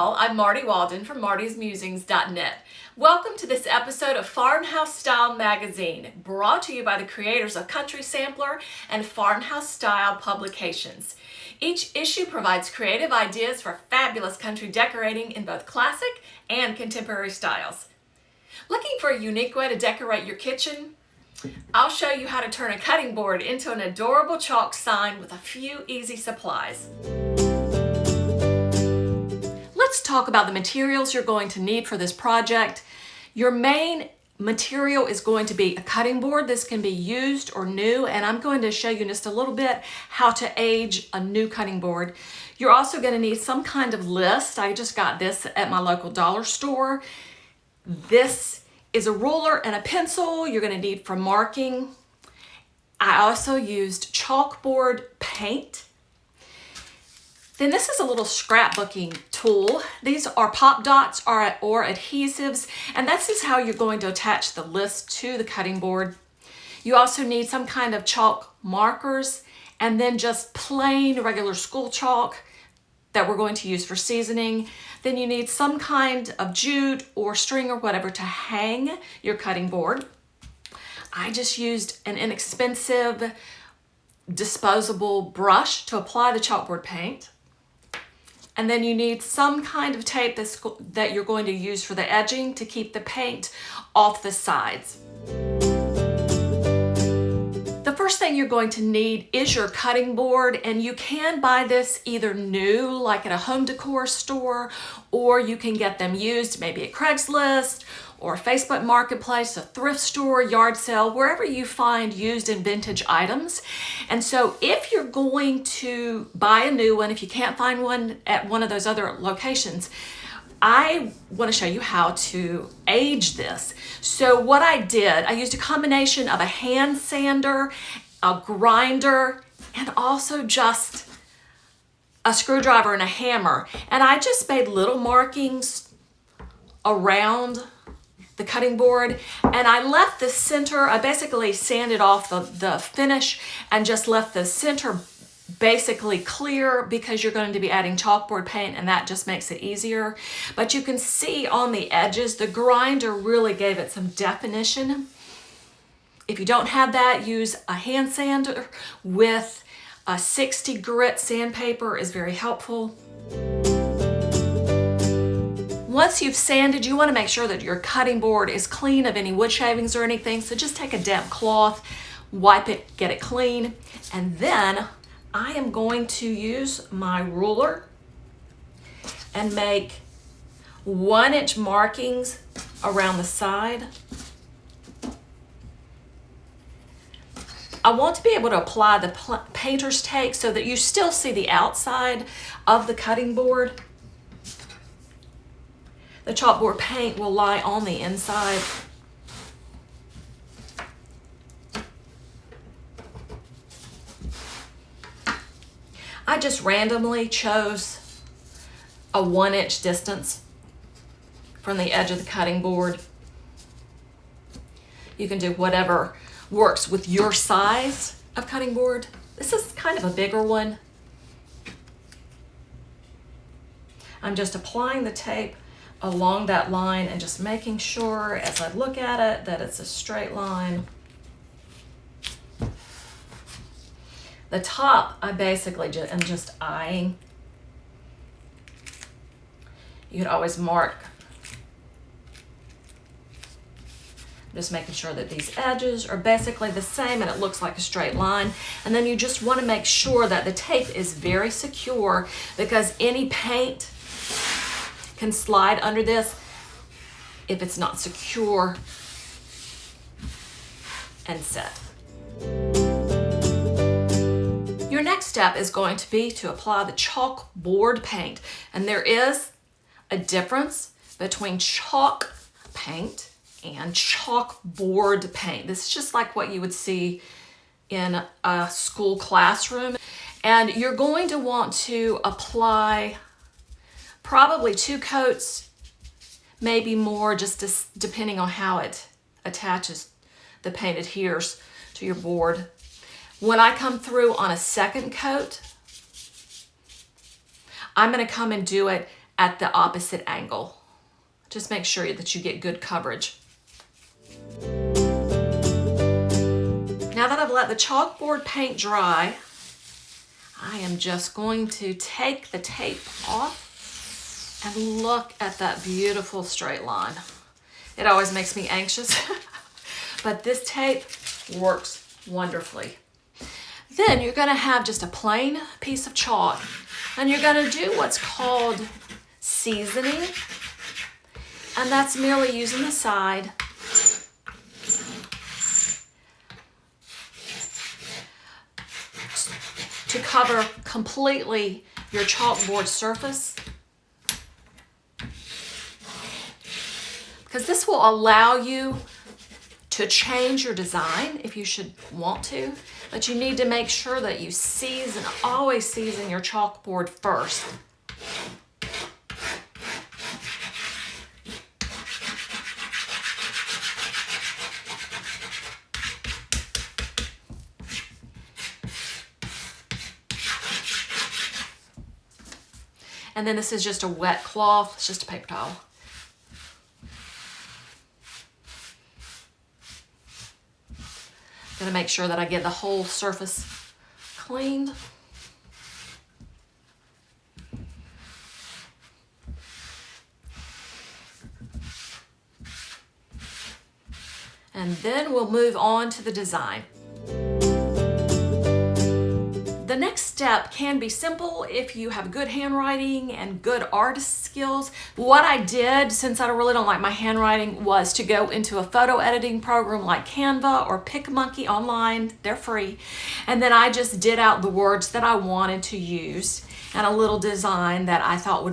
all, I'm Marty Walden from martysmusings.net. Welcome to this episode of Farmhouse Style Magazine, brought to you by the creators of CountrySampler and Farmhouse Style publications. Each issue provides creative ideas for fabulous country decorating in both classic and contemporary styles. Looking for a unique way to decorate your kitchen? I'll show you how to turn a cutting board into an adorable chalk sign with a few easy supplies. Let's talk about the materials you're going to need for this project. Your main material is going to be a cutting board. This can be used or new, and I'm going to show you in just a little bit how to age a new cutting board. You're also going to need some kind of list. I just got this at my local dollar store. This is a ruler and a pencil you're going to need for marking. I also used chalkboard paint. Then this is a little scrapbooking tool. These are pop dots or adhesives, and this is how you're going to attach the list to the cutting board. You also need some kind of chalk markers, and then just plain regular school chalk that we're going to use for seasoning. Then you need some kind of jute or string or whatever to hang your cutting board. I just used an inexpensive disposable brush to apply the chalkboard paint. And then you need some kind of tape that you're going to use for the edging to keep the paint off the sides. The first thing you're going to need is your cutting board, and you can buy this either new, like at a home decor store, or you can get them used maybe at Craigslist or Facebook Marketplace, a thrift store, yard sale, wherever you find used and vintage items. And so if you're going to buy a new one, if you can't find one at one of those other locations, I want to show you how to age this. So what I did, I used a combination of a hand sander, a grinder, and also just a screwdriver and a hammer. And I just made little markings around the cutting board, and I left the center, I basically sanded off the finish and just left the center basically clear because you're going to be adding chalkboard paint, and that just makes it easier. But you can see on the edges, the grinder really gave it some definition. If you don't have that, use a hand sander with a 60 grit sandpaper is very helpful. Once you've sanded, you want to make sure that your cutting board is clean of any wood shavings or anything. So just take a damp cloth, wipe it, get it clean. And then I am going to use my ruler and make 1-inch markings around the side. I want to be able to apply the painter's tape so that you still see the outside of the cutting board. The chalkboard paint will lie on the inside. I just randomly chose a 1-inch distance from the edge of the cutting board. You can do whatever works with your size of cutting board. This is kind of a bigger one. I'm just applying the tape along that line and just making sure as I look at it that it's a straight line. The top I basically am just eyeing. You could always mark. Just making sure that these edges are basically the same and it looks like a straight line. And then you just want to make sure that the tape is very secure, because any paint can slide under this if it's not secure and set. Your next step is going to be to apply the chalkboard paint. And there is a difference between chalk paint and chalkboard paint. This is just like what you would see in a school classroom. And you're going to want to apply probably 2 coats, maybe more, just depending on how it attaches, the paint adheres to your board. When I come through on a second coat, I'm going to come and do it at the opposite angle. Just make sure that you get good coverage. Now that I've let the chalkboard paint dry, I am just going to take the tape off and look at that beautiful straight line. It always makes me anxious, but this tape works wonderfully. Then you're going to have just a plain piece of chalk, and you're going to do what's called seasoning, and that's merely using the side to cover completely your chalkboard surface, because this will allow you to change your design if you should want to, but you need to make sure that you always season your chalkboard first. And then this is just a wet cloth, it's just a paper towel. Gonna make sure that I get the whole surface cleaned. And then we'll move on to the design. The next step can be simple if you have good handwriting and good artist skills. What I did, since I really don't like my handwriting, was to go into a photo editing program like Canva or PicMonkey online. They're free. And then I just did out the words that I wanted to use and a little design that I thought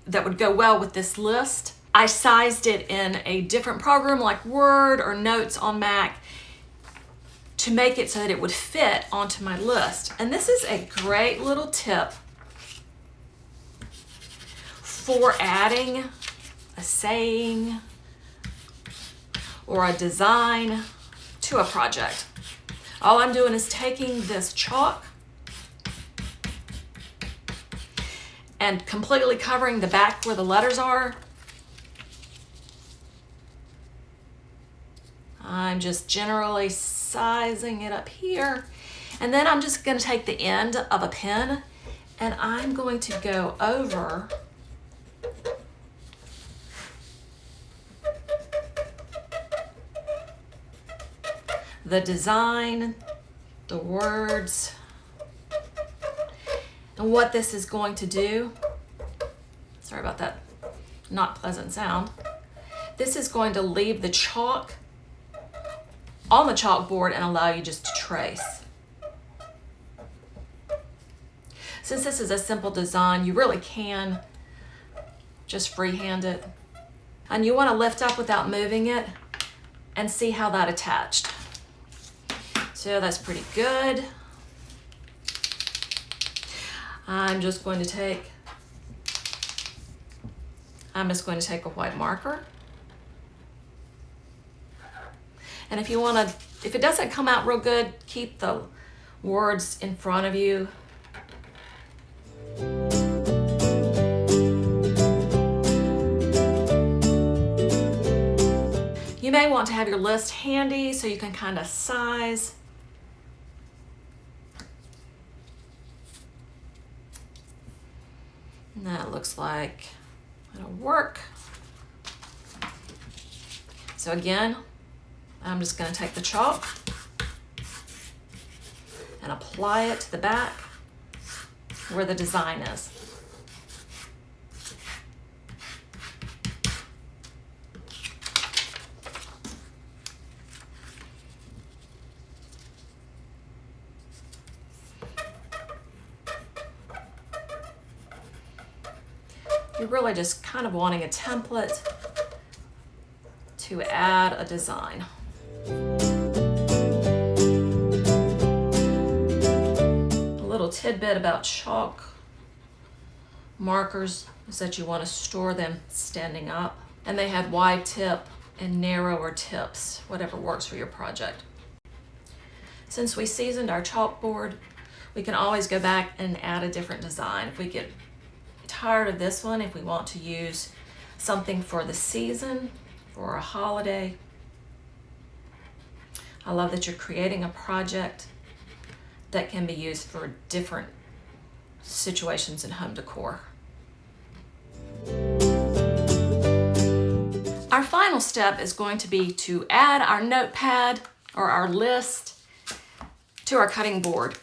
that would go well with this list. I sized it in a different program like Word or Notes on Mac to make it so that it would fit onto my list. And this is a great little tip for adding a saying or a design to a project. All I'm doing is taking this chalk and completely covering the back where the letters are. I'm just generally sizing it up here. And then I'm just going to take the end of a pen and I'm going to go over the design, the words, and what this is going to do. Sorry about that not pleasant sound. This is going to leave the chalk on the chalkboard and allow you just to trace. Since this is a simple design, you really can just freehand it. And you want to lift up without moving it and see how that attached. So that's pretty good. I'm just going to take a white marker. And if it doesn't come out real good, keep the words in front of you. You may want to have your list handy so you can kind of size. And that looks like it'll work. So again, I'm just going to take the chalk and apply it to the back where the design is. You're really just kind of wanting a template to add a design. A little tidbit about chalk markers is that you want to store them standing up, and they have wide tip and narrower tips, whatever works for your project. Since we seasoned our chalkboard, we can always go back and add a different design if we get tired of this one if we want to use something for the season, for a holiday. I love that you're creating a project that can be used for different situations in home decor. Our final step is going to be to add our notepad or our list to our cutting board.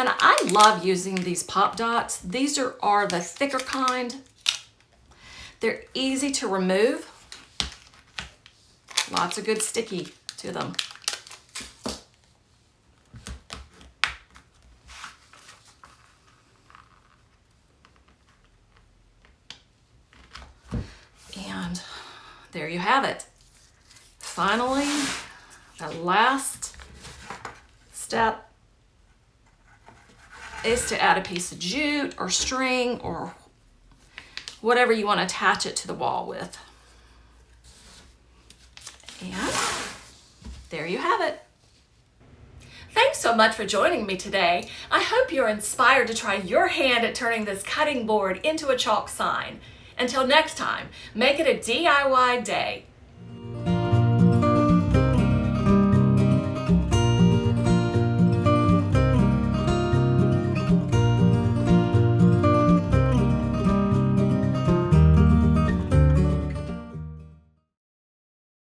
And I love using these pop dots. These are the thicker kind. They're easy to remove. Lots of good sticky to them. And there you have it. Finally, the last step is to add a piece of jute or string or whatever you want to attach it to the wall with. And there you have it. Thanks so much for joining me today. I hope you're inspired to try your hand at turning this cutting board into a chalk sign. Until next time, make it a DIY day.